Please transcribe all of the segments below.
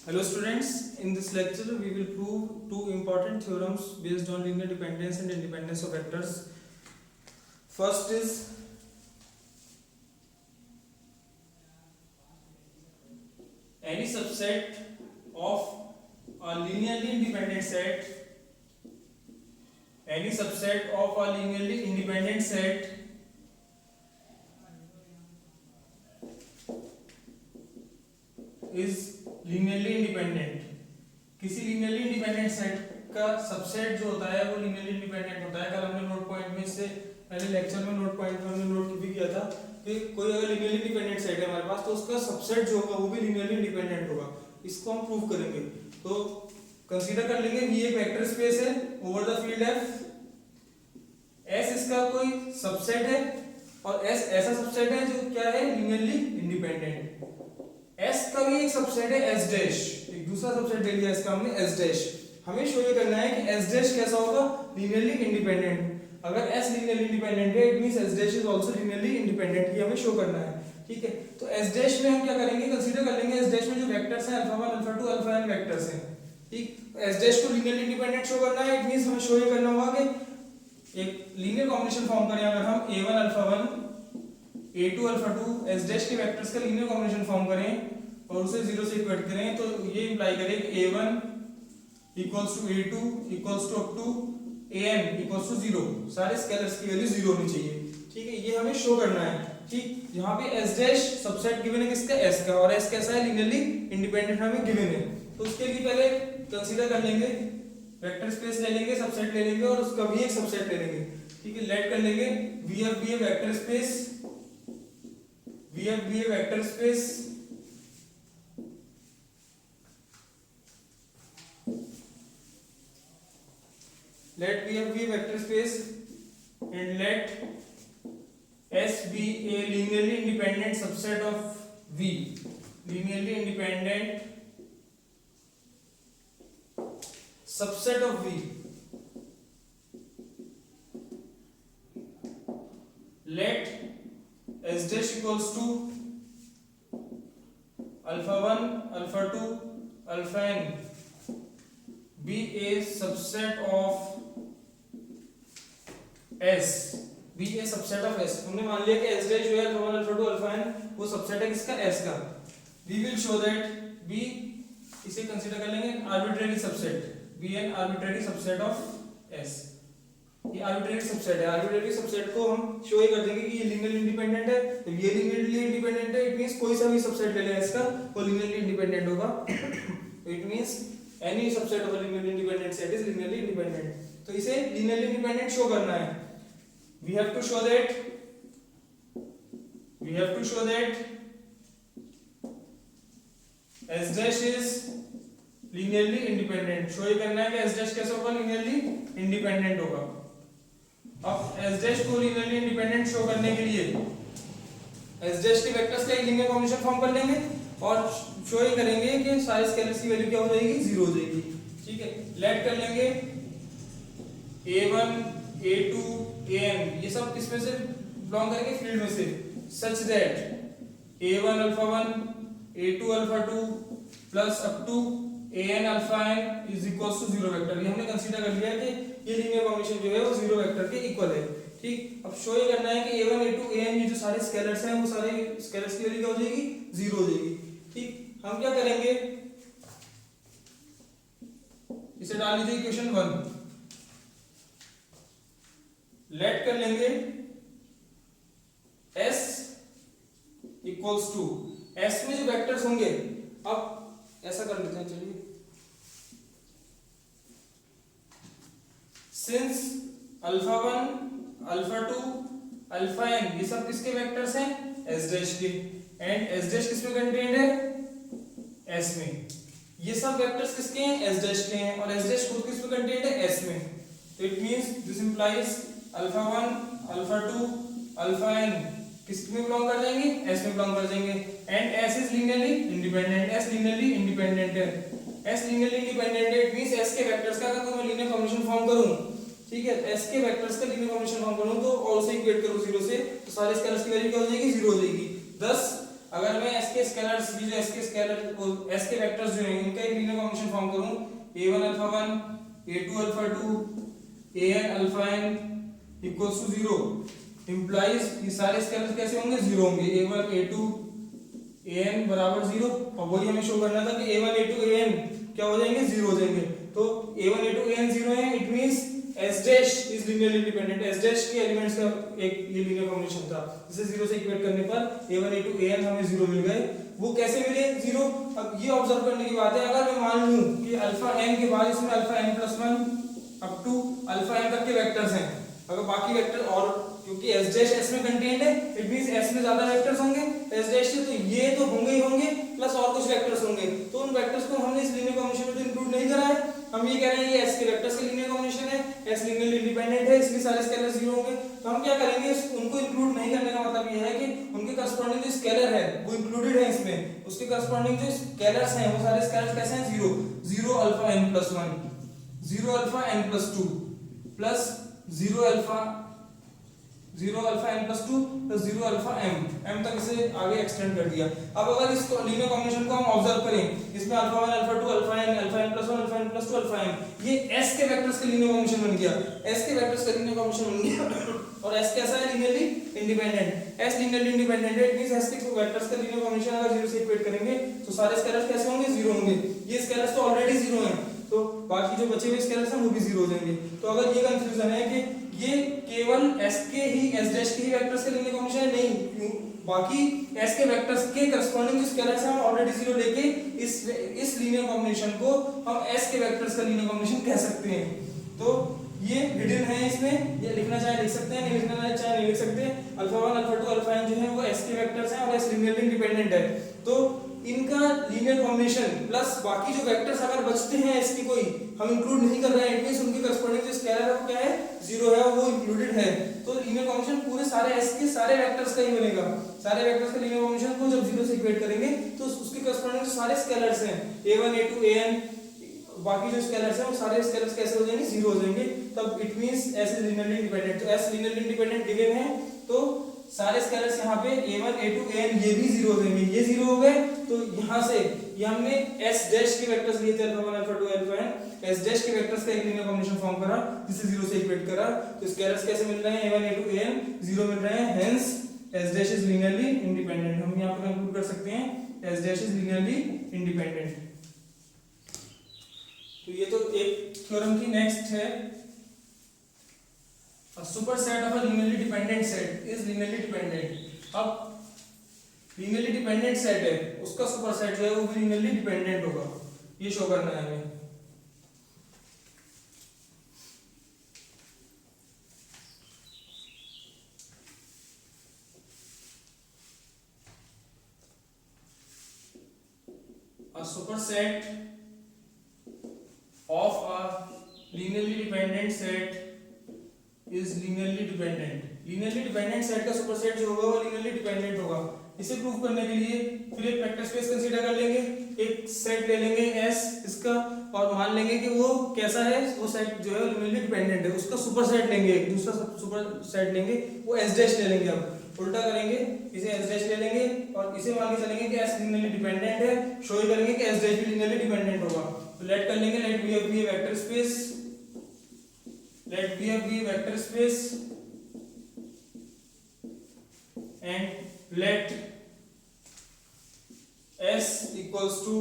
Hello students, in this lecture we will prove two important theorems based on linear dependence and independence of vectors. First is any subset of a linearly independent set, any subset of a linearly independent set is linearly independent. किसी linearly independent set का subset जो होता है वो linearly independent होता है. कल हमने नोट पॉइंट में से पहले लेक्चर में नोट पॉइंट में हमने नोट भी किया था कि कोई अगर लीनियरली इंडिपेंडेंट सेट है हमारे पास तो उसका सबसेट जो होगा वो भी लीनियरली इंडिपेंडेंट होगा. इसको हम प्रूव करेंगे. तो कंसीडर कर लेंगे V एक वेक्टर स्पेस है over the field F. S इसका कोई सबसेट है और S ऐसा सबसेट है जो क्या है लीनियरली इंडिपेंडेंट. S का भी एक सबसेट है S डैश, एक दूसरा सबसेट ले लिया इसका हमने S डैश. हमें शो ये करना है कि S डैश कैसा होगा लीनियरली इंडिपेंडेंट. अगर S लीनियरली इंडिपेंडेंट है it means S dash is also linearly independent. ये हमें शो करना है. ठीक है, तो S डैश में हम क्या करेंगे, कंसीडर कर लेंगे S डैश में जो वेक्टर्स हैं alpha 1 alpha 2 alpha n vectors हैं. ठीक, S डैश को लीनियरली इंडिपेंडेंट शो करना है. इट मींस हमें शो ये करना होगा कि एक लीनियर कॉम्बिनेशन फॉर्म करें अगर हम a1 alpha 1 a2 alpha 2 S dash के वेक्टर्स का लीनियर कॉम्बिनेशन फॉर्म करें और उसे 0 से इक्वेट करें तो ये इंप्लाई करे कि a1 equals to a2 equals to up to an equals to 0. सारे स्केलर्स की वैल्यू 0 होनी चाहिए. ठीक है, ये हमें शो करना है. ठीक, यहाँ पे S डैश सबसेट गिवन है किसका, S का, और S कैसा है लीनियरली इंडिपेंडेंट हमें गिवन है. तो उसके लिए पहले कंसीडर कर लेंगे, वेक्टर स्पेस ले लेंगे, सबसेट ले लेंगे और उसका भी एक सबसेट ले लेंगे. ठीक है, लेट कर लेंगे VF भी वेक्टर स्पेस, VF भी vector space let VF be a vector space and let S be a linearly independent subset of V. Linearly independent subset of V. Let S dash equals to alpha 1 alpha 2 alpha n be a subset of S. be a subset of S. हमने मान लिया कि S dash जो है alpha 1 alpha 2 alpha n वो subset है किसका, S का. We will show that B, इसे कंसीडर कर लेंगे arbitrary subset, be an arbitrary subset of S. ये आर्बिट्रेरी सबसेट है. आर्बिट्रेरी सबसेट को हम शो ही कर देंगे कि ये लीनियरली इंडिपेंडेंट है. तो ये लीनियरली इंडिपेंडेंट है इट मींस कोई सा भी सबसेट ले लें इसका वो लीनियरली इंडिपेंडेंट होगा. It means any subset of a linearly independent set is linearly independent. तो इसे linearly independent शो करना है. We have to show that S dash is linearly independent. Show ये करना है कि S dash कैसा होगा, linearly independent होगा. अब S dash को linearly independent शो करने के लिए S dash के वेक्टर्स का एक लीनियर कॉम्बिनेशन फॉर्म कर लेंगे और शो ही करेंगे कि सारे स्केलर्स की वैल्यू क्या हो जाएगी, 0 हो जाएगी. ठीक है, लेट कर लेंगे a1 a2 an, ये सब किसमें से बिलोंग करेंगे, फील्ड में से. Such that a1 alpha 1 a2 alpha 2 plus up to an alpha n is equals to 0 vector. ये हमने कंसीडर कर लिया कि ये लीनियर कॉम्बिनेशन जो है वो 0 वेक्टर के इक्वल है. ठीक, अब शो ये करना है कि a1 a2 an ये जो सारे स्केलर्स हैं वो सारे स्केलर्स की वैल्यू क्या हो जाएगी, 0 हो जाएगी. ठीक, हम क्या करेंगे, इसे डाल लीजिए इक्वेशन 1. लेट कर लेंगे S इक्वल्स टू, S में जो वेक्टर्स होंगे, अब ऐसा कर लेते हैं, चलिए, since alpha 1 alpha 2 alpha n ये सब किसके वेक्टर्स हैं, S डैश के, एंड S डैश किसमें कंटेन्ड है, S में. ये सब वेक्टर्स किसके हैं, S डैश के हैं और S डैश खुद किसमें कंटेन्ड है, S में. तो it means this implies alpha 1 alpha 2 alpha n किसमें बिलोंग कर जाएंगे, S में बिलोंग कर जाएंगे. And S is linearly independent. S linearly independent है. S लीनियरली इंडिपेंडेंट है. इट मींस S के वेक्टर्स का अगर मैं लीनियर कॉम्बिनेशन फॉर्म करूं, ठीक है, S के वेक्टर्स का लीनियर कॉम्बिनेशन फॉर्म करूं तो और उसे इक्वेट करूं 0 से, तो सारे स्केलर्स की वैल्यू क्या हो जाएगी, 0 हो जाएगी. thus अगर मैं S के स्केलर्स, ये जो s के स्केलर s के वेक्टर्स जो हैं इनका एक लीनियर कॉम्बिनेशन फॉर्म करूं, a1 alpha 1 a2 alpha 2 an alpha n equals to 0 implies ये सारे स्केलर्स कैसे होंगे, 0 होंगे, a1 a2 an बराबर 0। और वही हमें शो करना था कि a1 a2 an क्या हो जाएंगे, 0 हो जाएंगे। तो a1 a2 an 0 है, it means s dash is linearly independent, s dash के एलिमेंट्स का एक ये लीनियर कॉम्बिनेशन था, जिसे 0 से इक्वेट करने पर a1 a2 an हमें 0 मिल गए। वो कैसे मिले 0? अब ये ऑब्जर्व करने की बात है, अगर मैं मान लूं कि अल्फा n के बाद इसमें alpha n plus 1 up to alpha n तक के वेक्टर्स हैं, अगर बाकी वेक्टर और क्योंकि s डैश s में कंटेन्ड है, इट मींस s में ज्यादा वेक्टर्स होंगे s डैश से, तो ये तो होंगे ही होंगे प्लस और कुछ वेक्टर्स होंगे, तो उन वेक्टर्स को हमने इस लीनियर कॉम्बिनेशन में तो इंक्लूड नहीं करा है। हम ये कह रहे हैं ये s के वेक्टर्स के लीनियर कॉम्बिनेशन है, s लीनियरली इंडिपेंडेंट है, इसलिए सारे स्केलर 0 होंगे। तो हम क्या करेंगे, उनको इंक्लूड नहीं करने का मतलब ये है कि उनके करस्पॉन्डिंग जो स्केलर है वो इंक्लूडेड है इसमें, उसके करस्पॉन्डिंग जो स्केलर्स हैं वो सारे स्केलर्स कैसे हैं, 0 0 alpha n plus 1 0 alpha n plus 2 plus 0 alpha n plus 2 plus 0 alpha m तक इसे आगे एक्सटेंड कर दिया। अब अगर इस लीनियर कॉम्बिनेशन को हम ऑब्जर्व करें, इसमें alpha 1 alpha 2 alpha n plus 1 alpha n plus 2 alpha m, ये s के वेक्टर्स का लीनियर कॉम्बिनेशन बन गया, s के वेक्टर्स का लीनियर कॉम्बिनेशन बन गया। और s कैसा है, linearly independent, s linearly independent है, इट मींस s के वेक्टर्स का लीनियर कॉम्बिनेशन अगर 0 से इक्वेट करेंगे तो सारे स्केलर्स कैसे होंगे, 0 होंगे। ये स्केलर्स तो ऑलरेडी 0 हैं, तो बाकी जो बचे हुए स्केलर्स हैं वो भी 0 हो जाएंगे। तो अगर ये कंफ्यूजन है कि ये केवल s के ही s डैश के ही वेक्टर्स के लीनियर कॉम्बिनेशन है, नहीं, क्यों, बाकी s के वेक्टर्स के करस्पॉन्डिंग जो स्केलर्स हैं हम ऑलरेडी 0 लेके इस लीनियर कॉम्बिनेशन को हम s के वेक्टर्स का लीनियर कॉम्बिनेशन कह सकते हैं। तो ये हिडन है, इसमें ये लिखना चाहे लिख सकते हैं, नहीं लिखना चाहे नहीं लिख सकते। अल्फा 1 अल्फा 2 अल्फा n जो है वो s के वेक्टर्स हैं और s लीनियरली इंडिपेंडेंट है, तो इनका लीनियर कॉम्बिनेशन प्लस बाकी जो वेक्टर्स अगर बचते हैं s की कोई हम इंक्लूड नहीं कर रहे हैं, इट मींस उनके करस्पॉन्डिंग जो स्केलर है वो क्या है, 0 है, वो इंक्लूडेड है। तो लीनियर कॉम्बिनेशन पूरे सारे s के सारे वेक्टर्स का ही बनेगा, सारे वेक्टर्स का लीनियर कॉम्बिनेशन को जब 0 से इक्वेट करेंगे तो उसके करस्पॉन्डिंग जो सारे स्केलर्स हैं a1 a2 an, बाकी जो स्केलर्स हैं वो सारे स्केलर्स कैसे हो जाएंगे, 0 हो जाएंगे। तब it means s is linearly independent, तो s लीनियरली इंडिपेंडेंट गिवन है, तो सारे स्केलर्स यहाँ पे a1 a2 an ये भी 0 हो जाएंगे, ये 0 हो गए। तो यहाँ से ये हमने s डैश के वेक्टर्स लिए थे alpha 1 alpha 2 alpha n, s dash के वेक्टर्स का एक लीनियर कॉम्बिनेशन फॉर्म करा जिसे 0 से इक्वेट करा, तो स्केलर्स कैसे मिल रहे हैं, a1 a2 an 0 मिल रहे हैं, hence s dash is linearly independent. हम यहाँ पर कंक्लूड कर सकते हैं s dash is linearly independent. तो ये तो एक थ्योरम की नेक्स्ट है, a superset of a linearly dependent set is linearly dependent। अब linearly dependent set है उसका superset जो है वो भी linearly dependent होगा, ये शो करना है हमें। a superset of a linearly dependent set is linearly dependent। linearly dependent set का सुपरसेट जो होगा वो linearly dependent होगा। इसे प्रूव करने के लिए फिर एक वेक्टर स्पेस कंसीडर कर लेंगे, एक सेट ले लेंगे S इसका और मान लेंगे कि वो कैसा है, वो सेट जो है linearly dependent है, उसका सुपरसेट लेंगे, एक दूसरा सुपरसेट लेंगे, वो S डैश ले लेंगे। अब उल्टा करेंगे, इसे S डैश ले लेंगे और इसे मान के चलेंगे कि S linearly dependent है, शो ही करेंगे कि S डैश भी linearly dependent होगा। तो लेट कर लेंगे, let be a vector space, let B be a vector space and let S equals to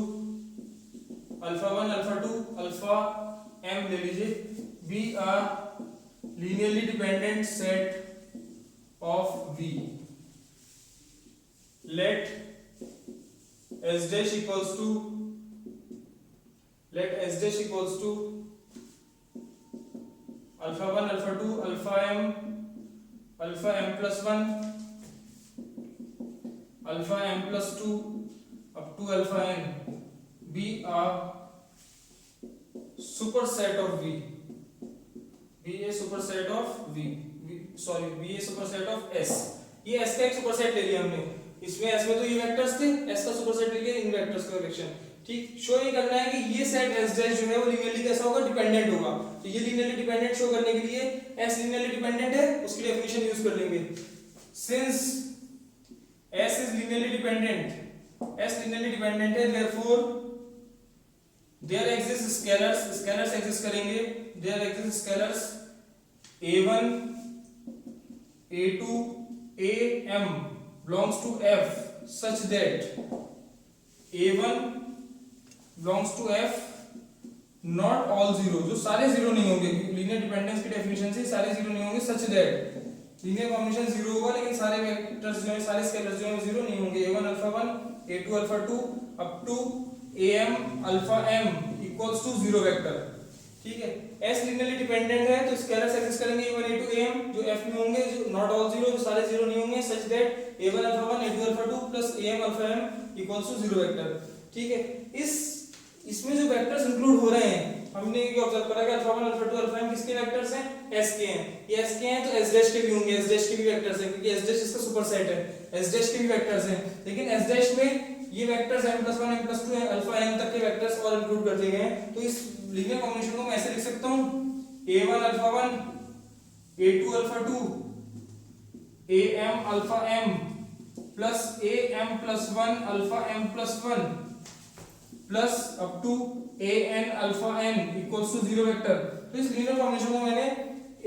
alpha 1 alpha 2 alpha m ले लीजिए, be a linearly dependent set of V। let S dash equals to alpha 1 alpha 2 alpha m plus 1 alpha m plus 2 up to alpha n be a superset of V, be a superset of be a superset of S। ये S का एक superset ले लिया हमने, इसमें S में तो ये वेक्टर्स थे, S का सुपरसेट ले लिया इन वेक्टर्स का कलेक्शन। ठीक, शो ये करना है कि ये सेट S डैश जो है वो लीनियरली कैसा होगा, डिपेंडेंट होगा। तो ये लीनियरली डिपेंडेंट शो करने के लिए S लीनियरली डिपेंडेंट है, उसकी डेफिनेशन यूज कर लेंगे। Since S is linearly dependent S linearly dependent है, therefore there exist scalars, scalars exist करेंगे, there exist scalars a1 a2 am belongs to f such that a1 belongs to f not all zero, जो सारे zero नहीं होंगे, linear dependence की definition से सारे zero नहीं होंगे, such that linear combination zero होगा लेकिन सारे वेक्टर्स जो है, सारे स्केलर्स जो है जीरो नहीं होंगे, a1 alpha 1 a2 alpha 2 up to am alpha m equals to zero vector, ठीक है। s लीनियरली डिपेंडेंट है तो स्केलर्स एक्सेस करेंगे a1 a2 am जो f में होंगे, जो नॉट ऑल जीरो, जो सारे जीरो नहीं होंगे, such that a1 alpha 1 a2 alpha 2 plus am alpha m equals to zero vector, ठीक है। इसमें जो वेक्टर्स इंक्लूड हो रहे हैं, हमने ये ऑब्जर्व करा कि अल्फा 1 अल्फा 2 अल्फा m किसके वेक्टर्स हैं, s के हैं। ये s के हैं तो s डैश के भी होंगे, s डैश के भी वेक्टर्स हैं क्योंकि s डैश इसका सुपरसेट है, s डैश के भी वेक्टर्स हैं, लेकिन s डैश में ये vectors m+1 m+2 alpha m तक के वेक्टर्स और इंक्लूड कर दिए गए हैं। तो इस लीनियर कॉम्बिनेशन को मैं ऐसे लिख सकता हूं, a1 alpha 1 a2 alpha 2 am alpha m plus am+1 alpha m+1 plus up to an alpha n equals to zero vector. तो इस लीनियर कॉम्बिनेशन को मैंने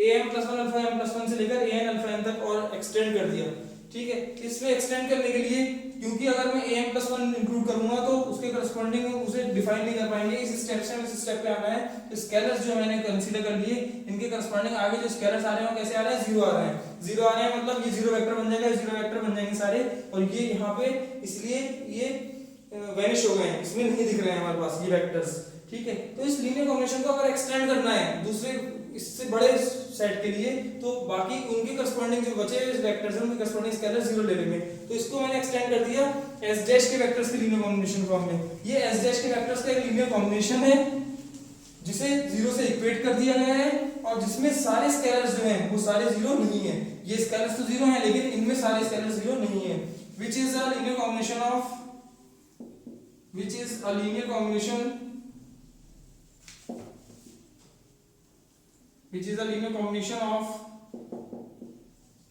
am+1 अल्फा m+1 से लेकर an अल्फा n तक और एक्सटेंड कर दिया, ठीक है। इसमें एक्सटेंड करने के लिए, क्योंकि अगर मैं am+1 इंक्लूड करूंगा तो उसके करस्पॉन्डिंग उसे डिफाइन नहीं कर पाएंगे, इस स्टेप पे आना है। तो स्केलर्स जो मैंने कंसीडर कर लिए, इनके करस्पॉन्डिंग आगे जो स्केलर्स आ रहे हैं कैसे आ रहे हैं, जीरो आ रहे हैं, जीरो आ रहे हैं मतलब ये जीरो वेक्टर बन जाएगा, जीरो वेक्टर बन जाएंगे सारे, और ये यहाँ पे इसलिए ये वैनिश हो गए हैं, इसमें नहीं दिख रहे हैं हमारे पास ये वेक्टर्स, ठीक है। तो इस लीनियर कॉम्बिनेशन को अगर एक्सटेंड करना है दूसरे इससे बड़े सेट के लिए, तो बाकी उनके करस्पॉन्डिंग जो बचे हुए वेक्टर्स हैं उनके करस्पॉन्डिंग स्केलर जीरो ले लेंगे। तो इसको मैंने एक्सटेंड कर दिया s डैश के वेक्टर्स के लीनियर कॉम्बिनेशन फॉर्म में। ये s डैश के वेक्टर्स का एक लीनियर कॉम्बिनेशन है जिसे जीरो से इक्वेट कर दिया गया है, और जिसमें सारे स्केलर्स जो हैं वो सारे जीरो नहीं है। ये स्केलर्स तो जीरो हैं लेकिन इनमें सारे स्केलर्स जीरो नहीं है, which is a linear combination of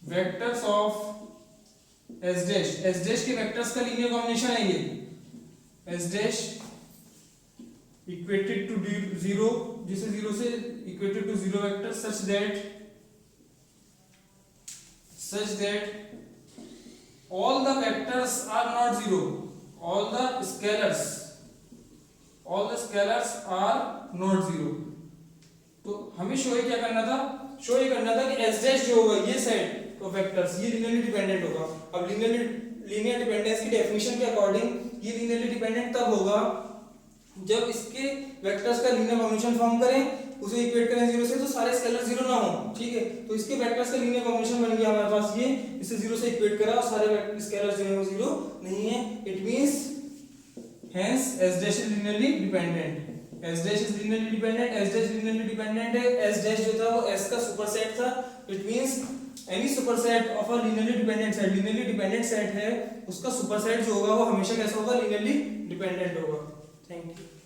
vectors of s dash के वेक्टर्स का लीनियर कॉम्बिनेशन है ये s dash equated to zero, जिसे जीरो से equated to zero vector such that all the vectors are not zero, all the scalars are not zero। तो हमें show क्या करना था, शो ये करना था कि s डैश जो होगा ये सेट ऑफ वेक्टर्स ये लीनियरली डिपेंडेंट होगा। अब लीनियर डिपेंडेंस की डेफिनेशन के अकॉर्डिंग ये लीनियरली डिपेंडेंट तब होगा जब इसके वेक्टर्स का लीनियर कॉम्बिनेशन फॉर्म करें, उसे इक्वेट करें जीरो से, तो सारे स्केलर जीरो ना हो, ठीक है। तो इसके वेक्टर्स का लीनियर कॉम्बिनेशन बन गया हमारे पास ये, इसे जीरो से इक्वेट करा और सारे स्केलर्स जो हैं वो जीरो नहीं है। It means hence s dash is linearly dependent, s dash is linearly dependent, s dash linearly dependent है, s dash जो था वो s का सुपरसेट था। It means any superset of a linearly dependent set, linearly dependent set है उसका superset जो होगा वो हमेशा कैसा होगा, linearly dependent होगा। Thank you.